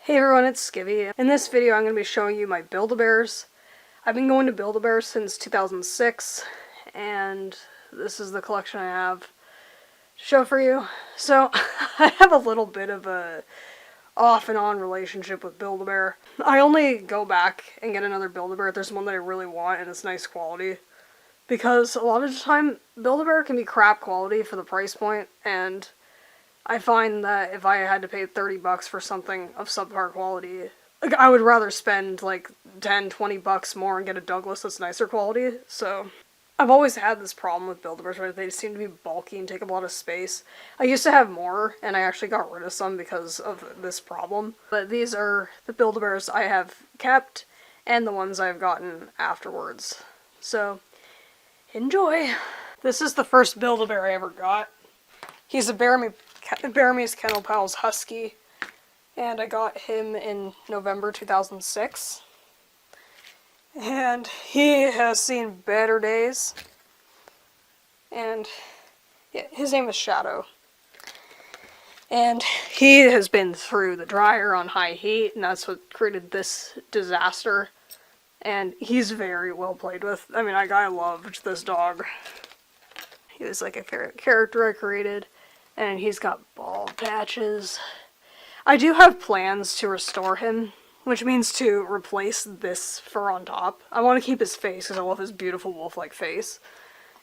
Hey everyone, it's Skivvy. In this video I'm going to be showing you my Build-A-Bears. I've been going to Build-A-Bear since 2006, and this is the collection I have to show for you. So, I have a little bit of a off and on relationship with Build-A-Bear. I only go back and get another Build-A-Bear if there's one that I really want and it's nice quality. Because a lot of the time, Build-A-Bear can be crap quality for the price point, and I find that if I had to pay $30 for something of subpar quality, like, I would rather spend like 10, 20 bucks more and get a Douglas that's nicer quality. So I've always had this problem with Build-A-Bears where they seem to be bulky and take up a lot of space. I used to have more, and I actually got rid of some because of this problem. But these are the Build-A-Bears I have kept and the ones I've gotten afterwards. So enjoy! This is the first Build-A-Bear I ever got. He's a Bearmese Kennel Pals Husky, and I got him in November 2006. And he has seen better days. And yeah, his name is Shadow. And he has been through the dryer on high heat, and that's what created this disaster. And he's very well played with. I mean, I loved this dog. He was like a favorite character I created. And he's got bald patches. I do have plans to restore him, which means to replace this fur on top. I want to keep his face because I love his beautiful wolf-like face.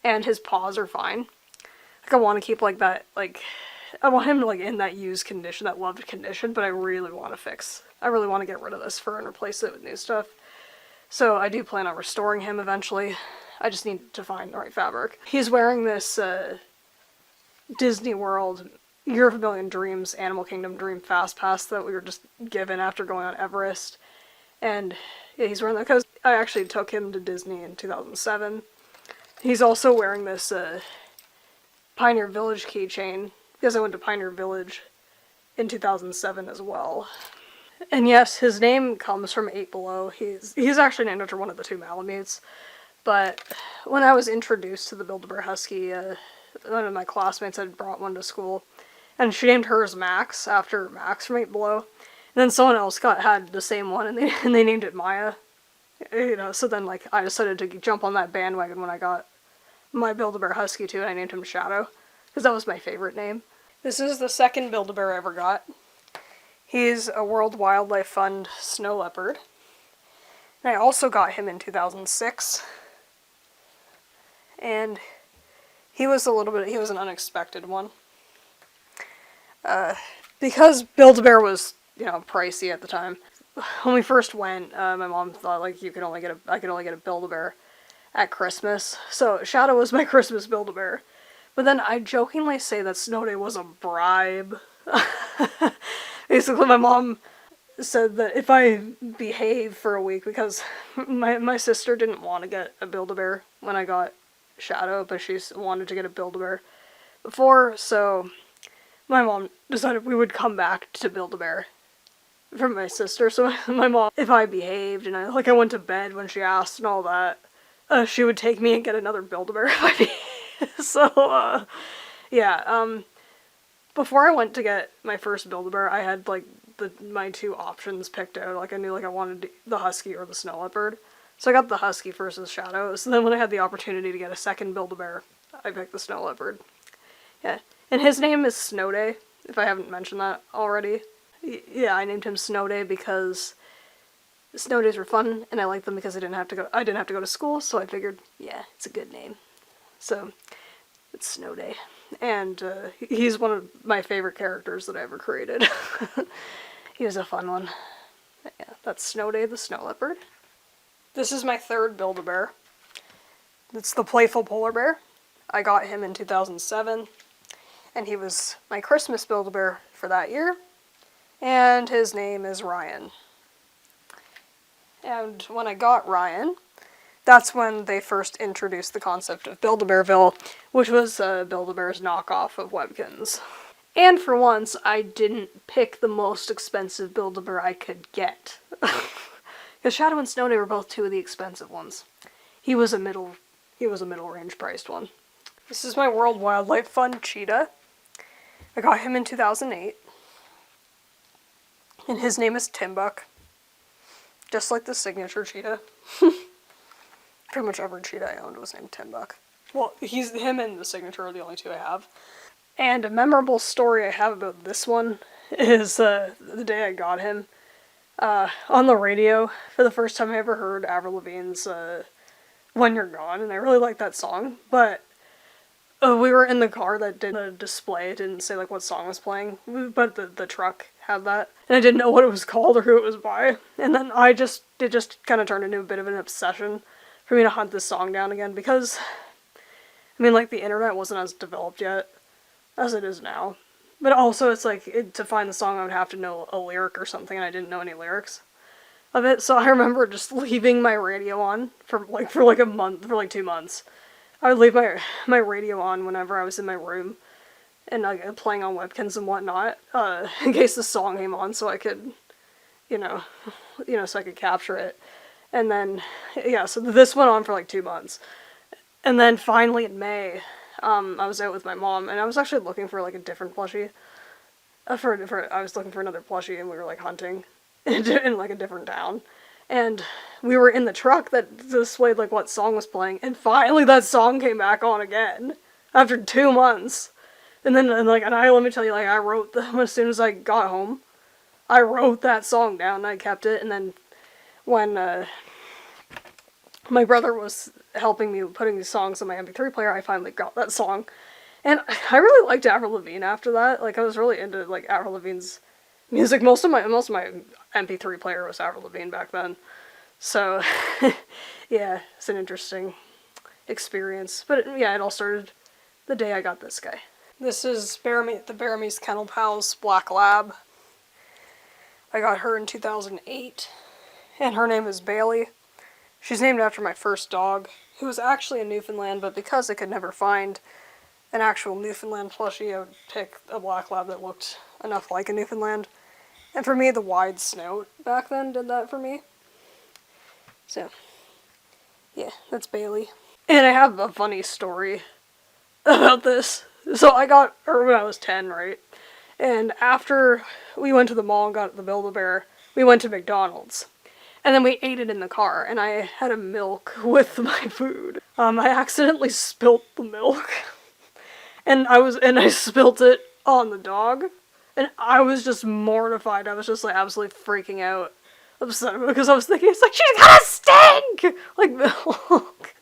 And his paws are fine. Like, I want to keep like that, like, I want him like in that used condition, that loved condition, but I really want to get rid of this fur and replace it with new stuff. So I do plan on restoring him eventually. I just need to find the right fabric. He's wearing this, Disney World Year of a Million Dreams Animal Kingdom Dream Fast Pass that we were just given after going on Everest. And yeah, he's wearing that because I actually took him to Disney in 2007. He's also wearing this Pioneer Village keychain because I went to Pioneer Village in 2007 as well. And yes, his name comes from 8 Below. He's actually named after one of the two Malamutes. But when I was introduced to the Build-A-Bear Husky, one of my classmates had brought one to school, and she named hers Max, after Max from 8 Below. And then someone else had the same one, and they named it Maya. You know, so then, like, I decided to jump on that bandwagon when I got my Build-A-Bear Husky too, and I named him Shadow, because that was my favorite name. This is the second Build-A-Bear I ever got. He's a World Wildlife Fund snow leopard. And I also got him in 2006. And he was an unexpected one. Because Build-A-Bear was, you know, pricey at the time. When we first went, my mom thought, like, I could only get a Build-A-Bear at Christmas. So Shadow was my Christmas Build-A-Bear. But then I jokingly say that Snow Day was a bribe. Basically, my mom said that if I behave for a week, because my sister didn't want to get a Build-A-Bear when I got Shadow, but she wanted to get a Build-A-Bear before, so my mom decided we would come back to Build-A-Bear from my sister. So my mom, if I behaved and I went to bed when she asked and all that, she would take me and get another Build-A-Bear if I behaved. So, yeah, before I went to get my first Build-A-Bear, I had, like, my two options picked out. Like, I knew, like, I wanted the Husky or the Snow Leopard. So I got the Husky versus Shadow. So then when I had the opportunity to get a second Build-A-Bear, I picked the Snow Leopard. Yeah. And his name is Snow Day, if I haven't mentioned that already. Yeah, I named him Snow Day because snow days were fun, and I liked them because I didn't have to go to school, so I figured, yeah, it's a good name. So, it's Snow Day. And he's one of my favorite characters that I ever created. He was a fun one. Yeah, that's Snow Day the Snow Leopard. This is my third Build-A-Bear. It's the Playful Polar Bear. I got him in 2007, and he was my Christmas Build-A-Bear for that year, and his name is Ryan. And when I got Ryan, that's when they first introduced the concept of Build-A-Bearville, which was Build-A-Bear's knockoff of Webkinz. And for once, I didn't pick the most expensive Build-A-Bear I could get. Because Shadow and Snow Day were both two of the expensive ones. He was a middle-range priced one. This is my World Wildlife Fund cheetah. I got him in 2008. And his name is Timbuk. Just like the signature cheetah. Pretty much every cheetah I owned was named Timbuk. Well, him and the signature are the only two I have. And a memorable story I have about this one is the day I got him. On the radio, for the first time I ever heard Avril Lavigne's When You're Gone, and I really liked that song, but we were in the car that did the display. It didn't say like what song was playing, but the truck had that, and I didn't know what it was called or who it was by. And then it just kind of turned into a bit of an obsession for me to hunt this song down again, because I mean, like, the internet wasn't as developed yet as it is now. But also, it's like, to find the song, I would have to know a lyric or something, and I didn't know any lyrics of it. So I remember just leaving my radio on for a month, for like 2 months. I would leave my radio on whenever I was in my room, and playing on Webkins and whatnot, in case the song came on, so I could, so I could capture it. And then, yeah, so this went on for like 2 months. And then finally in May, I was out with my mom, and I was actually looking for like a different plushie. I was looking for another plushie, and we were like hunting in like a different town. And we were in the truck that displayed like what song was playing, and finally that song came back on again after 2 months. And then let me tell you, like, I wrote them as soon as I got home. I wrote that song down and I kept it. And then when my brother was helping me putting these songs on my MP3 player, I finally got that song. And I really liked Avril Lavigne after that. Like, I was really into like Avril Lavigne's music. Most of my MP3 player was Avril Lavigne back then. So yeah, it's an interesting experience. But yeah, it all started the day I got this guy. This is the Bearmese Kennel Pals Black Lab. I got her in 2008, and her name is Bailey. She's named after my first dog, who was actually a Newfoundland, but because I could never find an actual Newfoundland plushie, I would pick a Black Lab that looked enough like a Newfoundland. And for me, the wide snout back then did that for me. So, yeah, that's Bailey. And I have a funny story about this. So I got her when I was 10, right? And after we went to the mall and got the Build-A-Bear, we went to McDonald's. And then we ate it in the car, and I had a milk with my food. I accidentally spilt the milk. And I spilt it on the dog. And I was just mortified. I was just like absolutely freaking out. Upset because I was thinking, it's like, she's gonna stink! Like milk.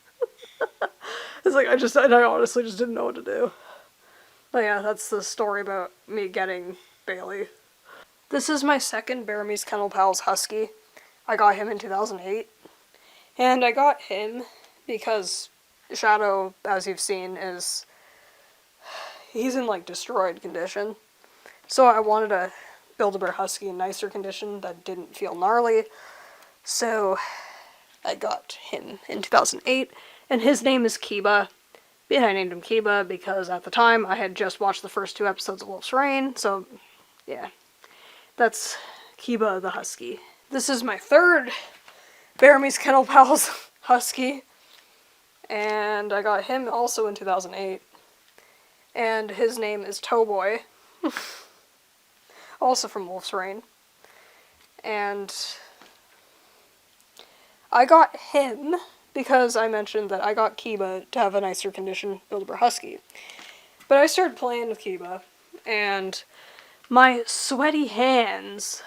It's like, I honestly just didn't know what to do. But yeah, that's the story about me getting Bailey. This is my second Bearmese Kennel Pals Husky. I got him in 2008. And I got him because Shadow, as you've seen, he's in like destroyed condition. So I wanted a Build-A-Bear Husky in nicer condition that didn't feel gnarly. So I got him in 2008. And his name is Kiba. And I named him Kiba because at the time I had just watched the first 2 episodes of Wolf's Rain. So yeah, that's Kiba the Husky. This is my third Bearmese Kennel Pals Husky. And I got him also in 2008. And his name is Towboy. Also from Wolf's Rain. And I got him because I mentioned that I got Kiba to have a nicer condition Build-A-Bear Husky. But I started playing with Kiba, and my sweaty hands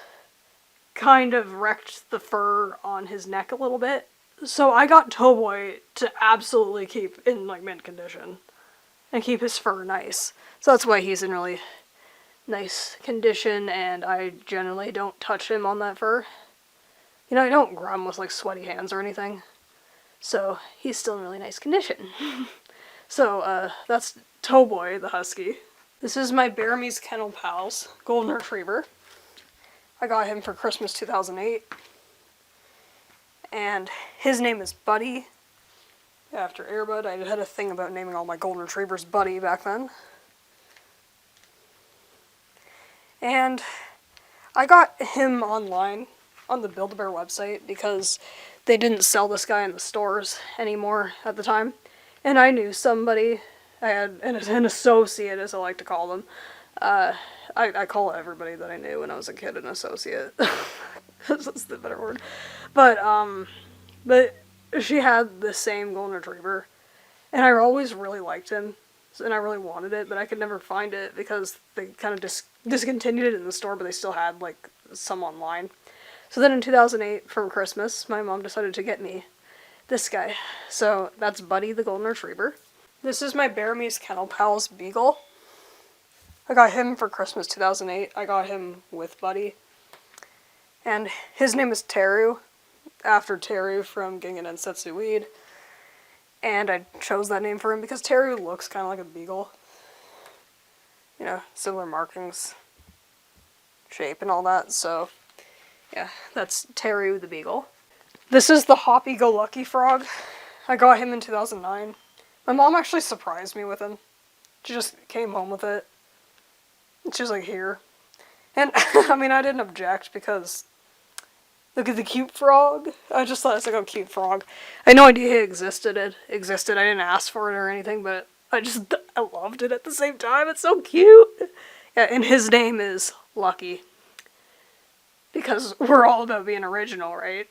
kind of wrecked the fur on his neck a little bit. So I got Towboy to absolutely keep in like mint condition and keep his fur nice. So that's why he's in really nice condition, and I generally don't touch him on that fur. You know, I don't grum with like sweaty hands or anything. So he's still in really nice condition. So that's Towboy the Husky. This is my Bearmese Kennel Pals Golden Retriever. I got him for Christmas 2008. And his name is Buddy. After Airbud, I had a thing about naming all my Golden Retrievers Buddy back then. And I got him online on the Build-A-Bear website because they didn't sell this guy in the stores anymore at the time. And I knew somebody, I had an associate, as I like to call them, I call everybody that I knew when I was a kid an associate. That's the better word. But she had the same golden retriever, and I always really liked him, and I really wanted it, but I could never find it because they kind of discontinued it in the store, but they still had like some online. So then in 2008, from Christmas, my mom decided to get me this guy. So that's Buddy the golden retriever. This is my Bearmese Kennel Pals Beagle. I got him for Christmas 2008. I got him with Buddy. And his name is Teru, after Teru from Gingan and Setsu Weed. And I chose that name for him because Teru looks kind of like a beagle. You know, similar markings, shape, and all that. So, yeah, that's Teru the beagle. This is the Hoppy-Go-Lucky frog. I got him in 2009. My mom actually surprised me with him. She just came home with it. She was like, here. And, I mean, I didn't object because look at the cute frog. I just thought it's like a cute frog. I had no idea it existed. I didn't ask for it or anything, but I loved it at the same time. It's so cute. Yeah, and his name is Lucky. Because we're all about being original, right?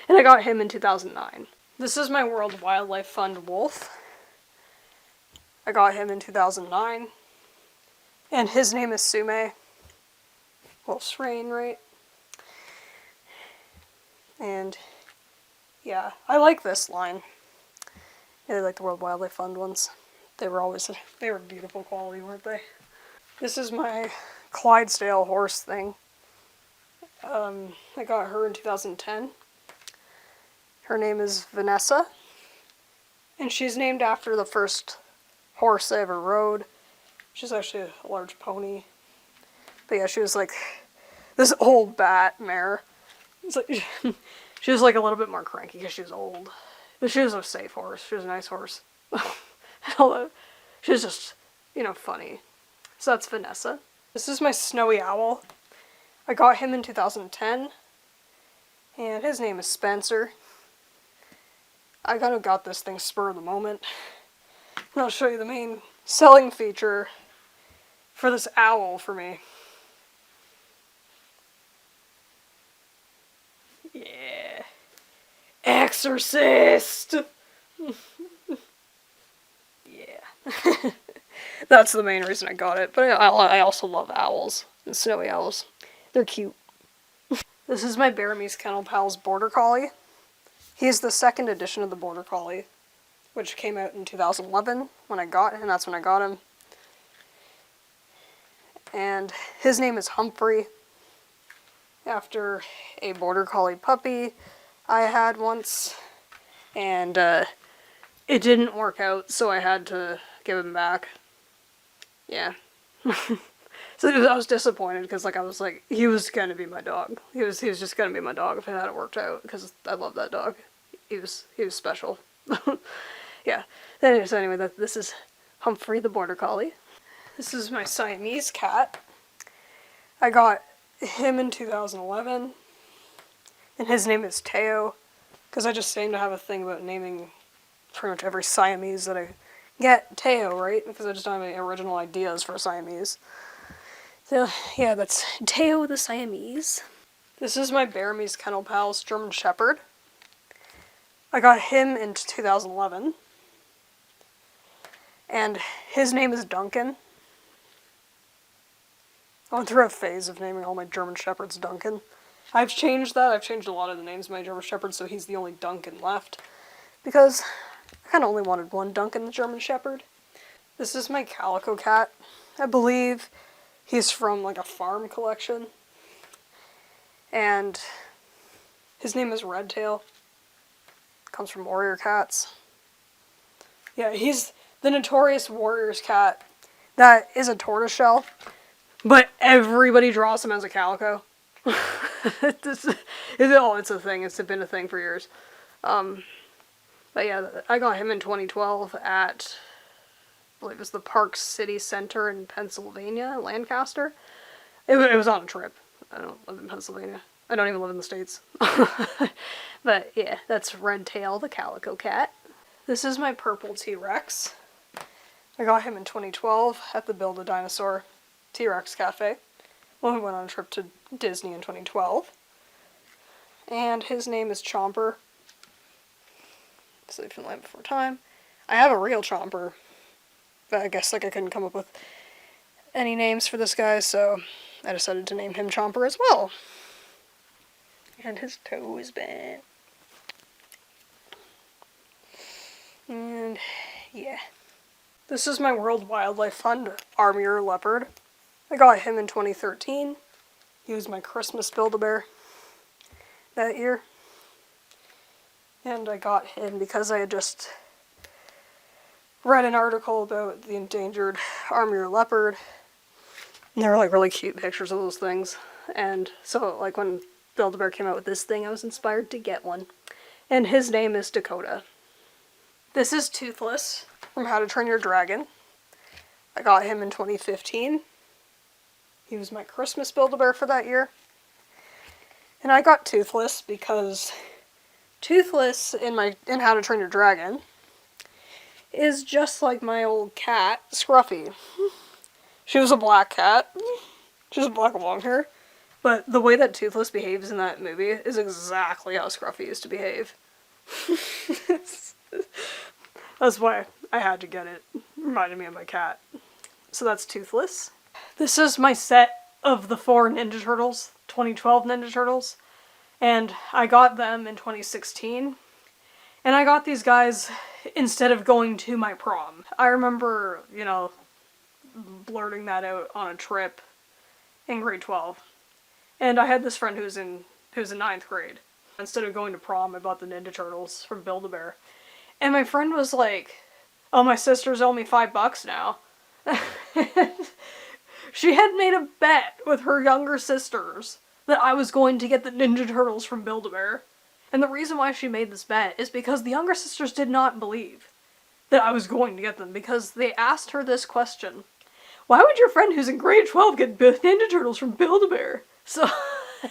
And I got him in 2009. This is my World Wildlife Fund wolf. I got him in 2009. And his name is Sume. Wolf's Rain, right? And yeah, I like this line. I like the World Wildlife Fund ones. They were beautiful quality, weren't they? This is my Clydesdale horse thing. I got her in 2010. Her name is Vanessa. And she's named after the first horse I ever rode. She's actually a large pony. But yeah, she was like this old bat mare. It's like, she was like a little bit more cranky because she was old. But she was a safe horse. She was a nice horse. She was just, you know, funny. So that's Vanessa. This is my Snowy Owl. I got him in 2010. And his name is Spencer. I kind of got this thing spur of the moment. And I'll show you the main selling feature for this owl for me. Yeah. Exorcist! Yeah. That's the main reason I got it. But I also love owls and snowy owls. They're cute. This is my Bearmese Kennel Pals Border Collie. He's the second edition of the Border Collie, which came out in 2011 and that's when I got him. And his name is Humphrey, after a Border Collie puppy I had once, and it didn't work out, so I had to give him back. Yeah. So I was disappointed because I was like, he was gonna be my dog. He was just gonna be my dog if it hadn't worked out, because I love that dog. He was special. Yeah. So anyway, this is Humphrey the Border Collie. This is my Siamese cat. I got him in 2011, and his name is Teo, because I just seem to have a thing about naming pretty much every Siamese that I get Teo, right? Because I just don't have any original ideas for Siamese. So yeah, that's Teo the Siamese. This is my Bearmese Kennel Pals German Shepherd. I got him in 2011, and his name is Duncan. I went through a phase of naming all my German Shepherds Duncan. I've changed that. I've changed a lot of the names of my German Shepherds, so he's the only Duncan left. Because I kind of only wanted one Duncan the German Shepherd. This is my Calico Cat. I believe he's from like a farm collection. And his name is Redtail. Comes from Warrior Cats. Yeah, he's the notorious Warriors cat that is a tortoiseshell. But everybody draws him as a calico. It's a thing. It's been a thing for years. But yeah, I got him in 2012 at, I believe it was the Park City Center in Pennsylvania, Lancaster. It was on a trip. I don't live in Pennsylvania. I don't even live in the States. But yeah, that's Redtail the Calico Cat. This is my purple T-Rex. I got him in 2012 at the Build-A-Dinosaur T-Rex Cafe when we went on a trip to Disney in 2012. And his name is Chomper. Sleep in Light Before Time. I have a real Chomper, but I guess like I couldn't come up with any names for this guy, so I decided to name him Chomper as well. And his toe is bent. And yeah. This is my World Wildlife Fund Armor Leopard. I got him in 2013. He was my Christmas Build-A-Bear that year. And I got him because I had just read an article about the endangered armor leopard. And there were like really cute pictures of those things. And so like when Build-A-Bear came out with this thing, I was inspired to get one. And his name is Dakota. This is Toothless from How to Train Your Dragon. I got him in 2015. He was my Christmas Build-A-Bear for that year. And I got Toothless because Toothless in How to Train Your Dragon is just like my old cat, Scruffy. She was a black cat. She was black with long hair. But the way that Toothless behaves in that movie is exactly how Scruffy used to behave. That's why I had to get it. Reminded me of my cat. So that's Toothless. This is my set of the 4 Ninja Turtles, 2012 Ninja Turtles. And I got them in 2016. And I got these guys instead of going to my prom. I remember, you know, blurting that out on a trip in grade 12. And I had this friend who's in 9th grade. Instead of going to prom, I bought the Ninja Turtles from Build-A-Bear. And my friend was like, oh, my sisters owe me $5 now. She had made a bet with her younger sisters that I was going to get the Ninja Turtles from Build-A-Bear. And the reason why she made this bet is because the younger sisters did not believe that I was going to get them, because they asked her this question. Why would your friend who's in grade 12 get Ninja Turtles from Build-A-Bear? So,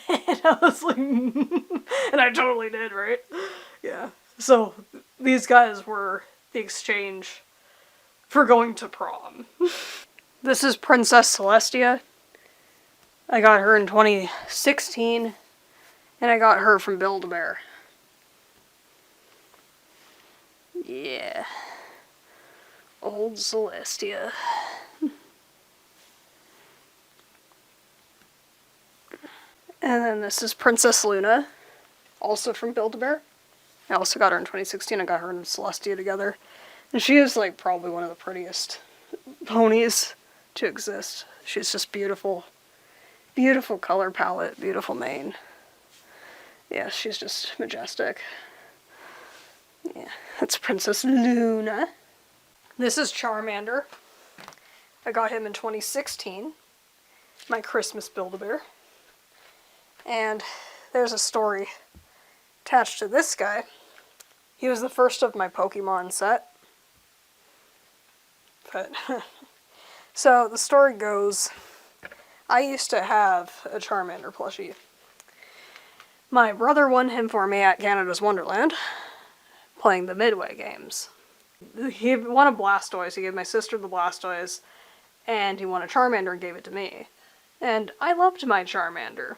and I was like, and I totally did, right? Yeah. So, these guys were the exchange for going to prom. This is Princess Celestia. I got her in 2016, and I got her from Build-A-Bear. Yeah. Old Celestia. And then this is Princess Luna, also from Build-A-Bear. I also got her in 2016. I got her and Celestia together. And she is like probably one of the prettiest ponies to exist. She's just beautiful. Beautiful color palette, beautiful mane. Yeah, she's just majestic. Yeah, that's Princess Luna. This is Charmander. I got him in 2016. My Christmas Build-A-Bear. And there's a story attached to this guy. He was the first of my Pokemon set. But so the story goes, I used to have a Charmander plushie. My brother won him for me at Canada's Wonderland, playing the Midway games. He won a Blastoise, he gave my sister the Blastoise, and he won a Charmander and gave it to me. And I loved my Charmander.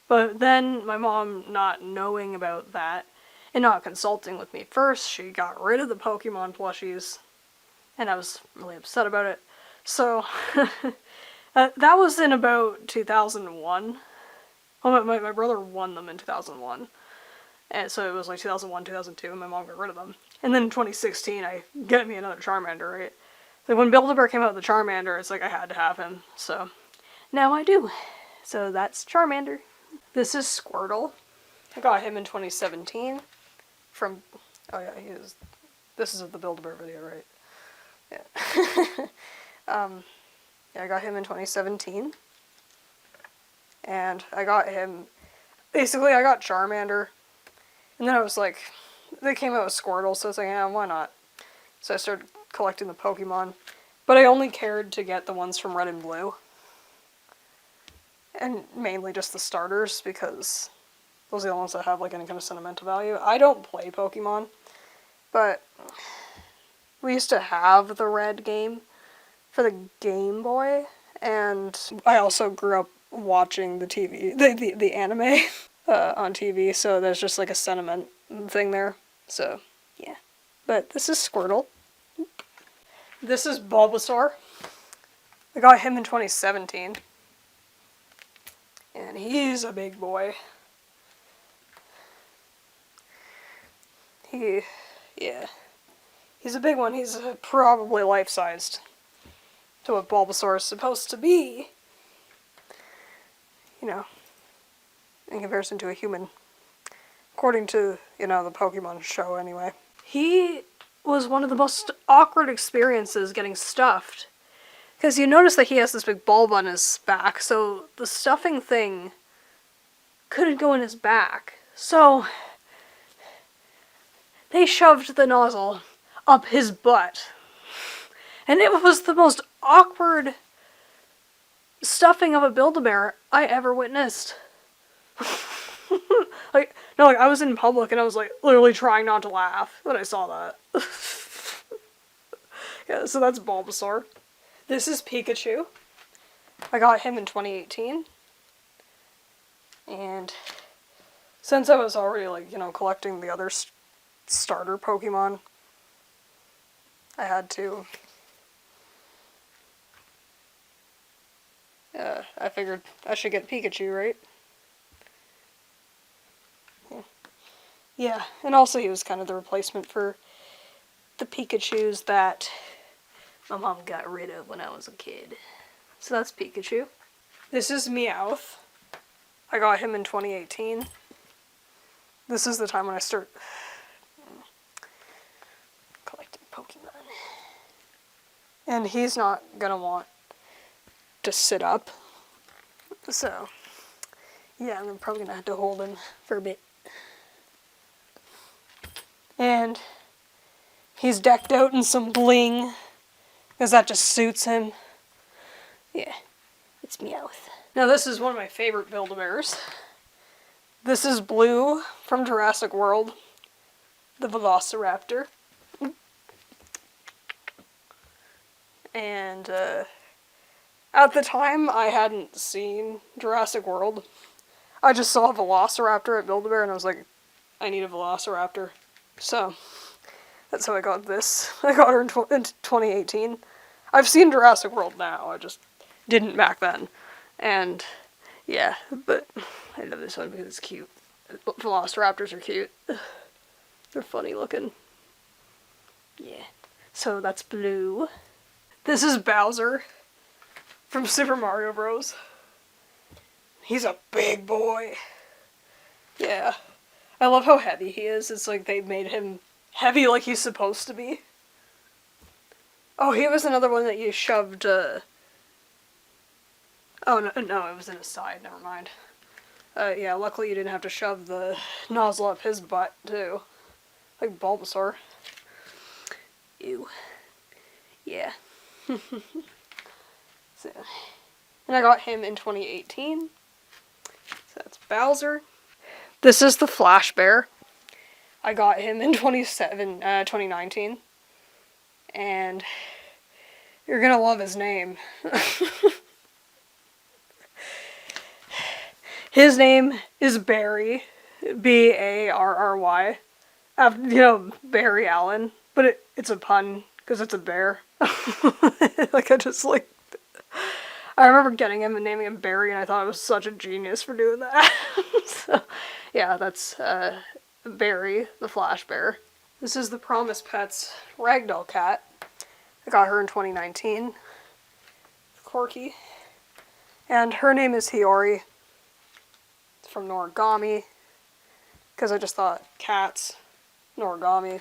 But then my mom, not knowing about that, and not consulting with me first, she got rid of the Pokemon plushies, and I was really upset about it. So, that was in about 2001. Well, my brother won them in 2001. And so it was like 2001, 2002, and my mom got rid of them. And then in 2016, I get me another Charmander, right? So when Build-A-Bear came out with the Charmander, it's like I had to have him. So now I do. So that's Charmander. This is Squirtle. I got him in 2017 from, oh yeah, this is the Build-A-Bear video, right? Yeah. Yeah, I got him in 2017. And I got him, basically I got Charmander. And then I was like, they came out with Squirtle, so I was like, yeah, why not? So I started collecting the Pokemon. But I only cared to get the ones from Red and Blue. And mainly just the starters, because those are the ones that have like any kind of sentimental value. I don't play Pokemon, but We used to have the red game for the Game Boy, and I also grew up watching the TV, the anime on TV, so there's just like a sentiment thing there. So, yeah. But this is Squirtle. This is Bulbasaur. I got him in 2017. And he's a big boy. Yeah. He's a big one. He's probably life-sized to what Bulbasaur is supposed to be. You know, in comparison to a human. According to, the Pokemon show anyway. He was one of the most awkward experiences getting stuffed. Because you notice that he has this big bulb on his back, so the stuffing thing couldn't go in his back. So they shoved the nozzle up his butt. And it was the most awkward stuffing of a Build-A-Bear I ever witnessed. I was in public and I was literally trying not to laugh when I saw that. Yeah, so that's Bulbasaur. This is Pikachu. I got him in 2018. And since I was already, collecting the other starter Pokemon, I had to. I figured I should get Pikachu, right? Yeah, and also he was kind of the replacement for the Pikachus that my mom got rid of when I was a kid. So that's Pikachu. This is Meowth. I got him in 2018. This is the time when I start collecting Pokemon. And he's not gonna want to sit up. So, yeah, I'm probably gonna have to hold him for a bit. And he's decked out in some bling, because that just suits him. Yeah, it's Meowth. Now this is one of my favorite Build-A-Bears. This is Blue from Jurassic World, the Velociraptor. And at the time, I hadn't seen Jurassic World. I just saw a Velociraptor at Build-A-Bear and I was like, I need a Velociraptor. So, that's how I got this. I got her in 2018. I've seen Jurassic World now, I just didn't back then. And, yeah, but I love this one because it's cute. Velociraptors are cute. They're funny looking. Yeah. So that's Blue. This is Bowser from Super Mario Bros. He's a big boy. Yeah. I love how heavy he is. It's like they made him heavy like he's supposed to be. Oh, he was another one that you shoved, Oh, no, it was in his side, never mind. Yeah, luckily you didn't have to shove the nozzle up his butt, too. Like Bulbasaur. Ew. Yeah. So, and I got him in 2018. So that's Bowser. This is the Flash Bear. I got him in 2019. And you're gonna love his name. His name is Barry. Barry. Barry Allen. But it's a pun, because it's a bear. I remember getting him and naming him Barry, and I thought I was such a genius for doing that. So, yeah, that's Barry, the Flash Bear. This is the Promise Pets Ragdoll Cat. I got her in 2019. Corky. And her name is Hiyori. It's from Noragami. Because I just thought cats, Noragami,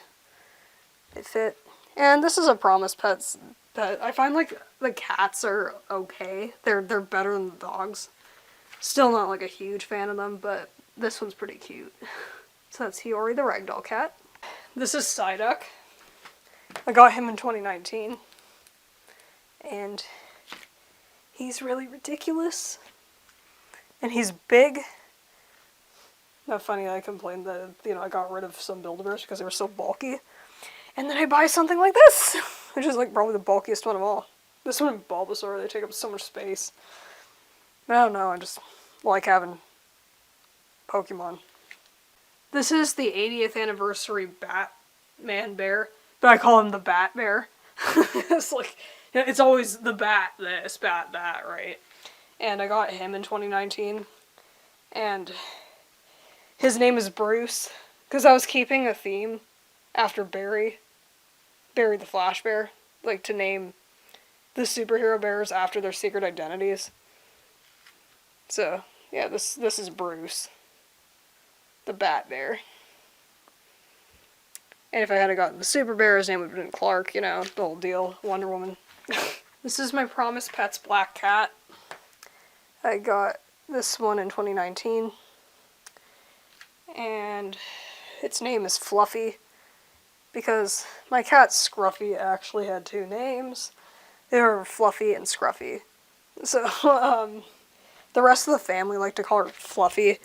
they fit. And this is a Promise Pets pet. I find the cats are okay. They're better than the dogs. Still not a huge fan of them, but this one's pretty cute. So that's Hiyori the Ragdoll Cat. This is Psyduck. I got him in 2019. And he's really ridiculous. And he's big. Not funny, I complained that, I got rid of some Build-A-Bears because they were so bulky. And then I buy something like this, which is like probably the bulkiest one of all. This one and Bulbasaur, they take up so much space. But I don't know, I just like having Pokemon. This is the 80th anniversary Batman bear, but I call him the Bat Bear. It's like, it's always the bat this, bat that, right? And I got him in 2019, and his name is Bruce, because I was keeping a theme after Barry the Flash Bear, like to name the superhero bears after their secret identities. So, yeah, this is Bruce, the Bat Bear. And if I had gotten the Super Bear, his name would have been Clark, you know, the whole deal, Wonder Woman. This is my Promise Pets black cat. I got this one in 2019. And its name is Fluffy, because my cat Scruffy actually had two names. They were Fluffy and Scruffy. So, the rest of the family liked to call her Fluffy,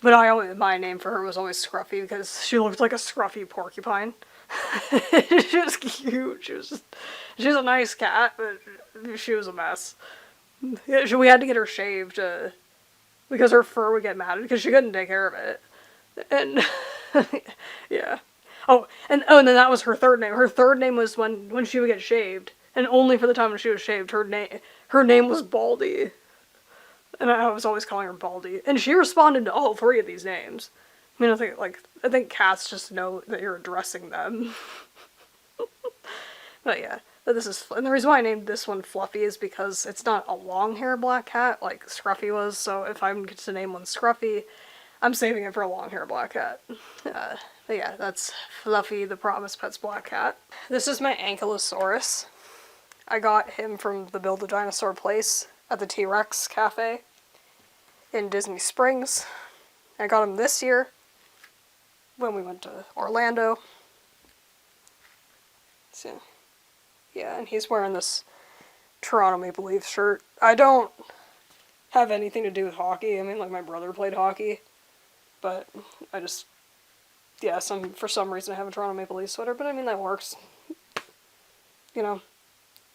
but my name for her was always Scruffy because she looked like a scruffy porcupine. She was cute. She's a nice cat, but she was a mess. Yeah, we had to get her shaved because her fur would get matted because she couldn't take care of it. And yeah. Oh, and then that was her third name. Her third name was when she would get shaved, and only for the time when she was shaved. Her name was Baldy. And I was always calling her Baldy. And she responded to all three of these names. I mean, I think cats just know that you're addressing them. But yeah, and the reason why I named this one Fluffy is because it's not a long hair black cat like Scruffy was, so if I'm to name one Scruffy, I'm saving it for a long hair black cat. But yeah, that's Fluffy, the Promise Pets black cat. This is my Ankylosaurus. I got him from the Build a Dinosaur place at the T-Rex Cafe in Disney Springs. I got him this year when we went to Orlando. So, yeah, and he's wearing this Toronto Maple Leafs shirt. I don't have anything to do with hockey. I mean, like, my brother played hockey, but I just, yeah, for some reason I have a Toronto Maple Leafs sweater, but I mean, that works. You know,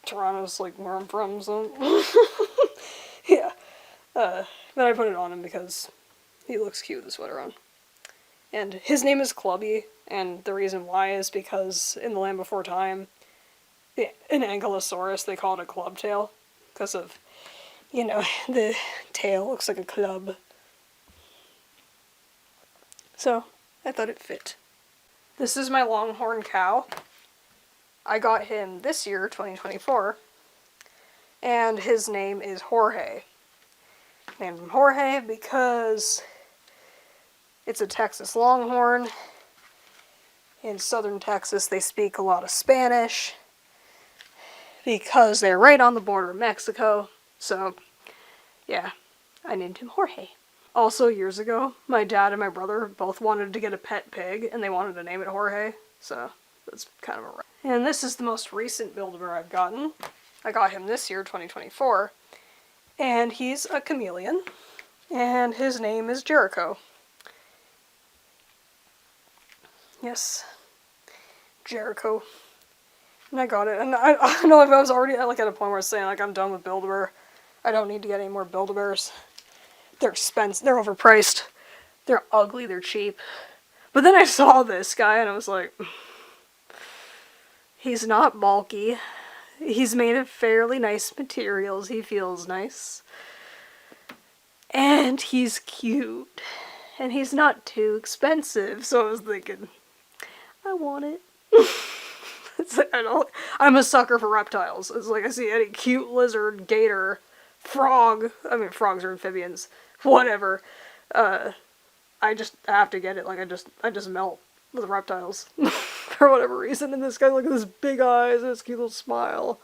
Toronto's, like, where I'm from, so, yeah. But I put it on him because he looks cute with the sweater on. And his name is Clubby, and the reason why is because in the Land Before Time, an Ankylosaurus, they call it a club tail, because of, you know, the tail looks like a club. So, I thought it fit. This is my Longhorn cow. I got him this year, 2024, and his name is Jorge. Named him Jorge because it's a Texas Longhorn. In southern Texas, they speak a lot of Spanish because they're right on the border of Mexico. So, yeah, I named him Jorge. Also, years ago, my dad and my brother both wanted to get a pet pig, and they wanted to name it Jorge. So, that's kind of a... And this is the most recent Build-A-Bear I've gotten. I got him this year, 2024. And he's a chameleon, and his name is Jericho. Yes, Jericho. And I got it, and I know if I was already at a point where I was saying, like, I'm done with Build-A-Bear. I don't need to get any more Build-A-Bears. They're expensive, they're overpriced, they're ugly, they're cheap. But then I saw this guy, and I was like, he's not bulky. He's made of fairly nice materials. He feels nice. And he's cute. And he's not too expensive. So I was thinking, I want it. It's like, I'm a sucker for reptiles. It's like I see any cute lizard, gator, frog. I mean, frogs are amphibians. Whatever. I just have to get it. Like, I just melt with reptiles. For whatever reason, and this guy, look at his big eyes and his cute little smile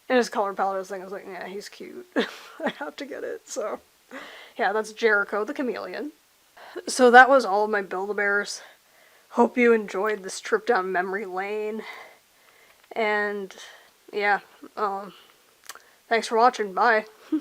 and his color palette thing. I was like, yeah, he's cute. I have to get it. So yeah, that's Jericho the chameleon. So that was all of my Build-A-Bears. Hope you enjoyed this trip down memory lane, and yeah, thanks for watching. Bye.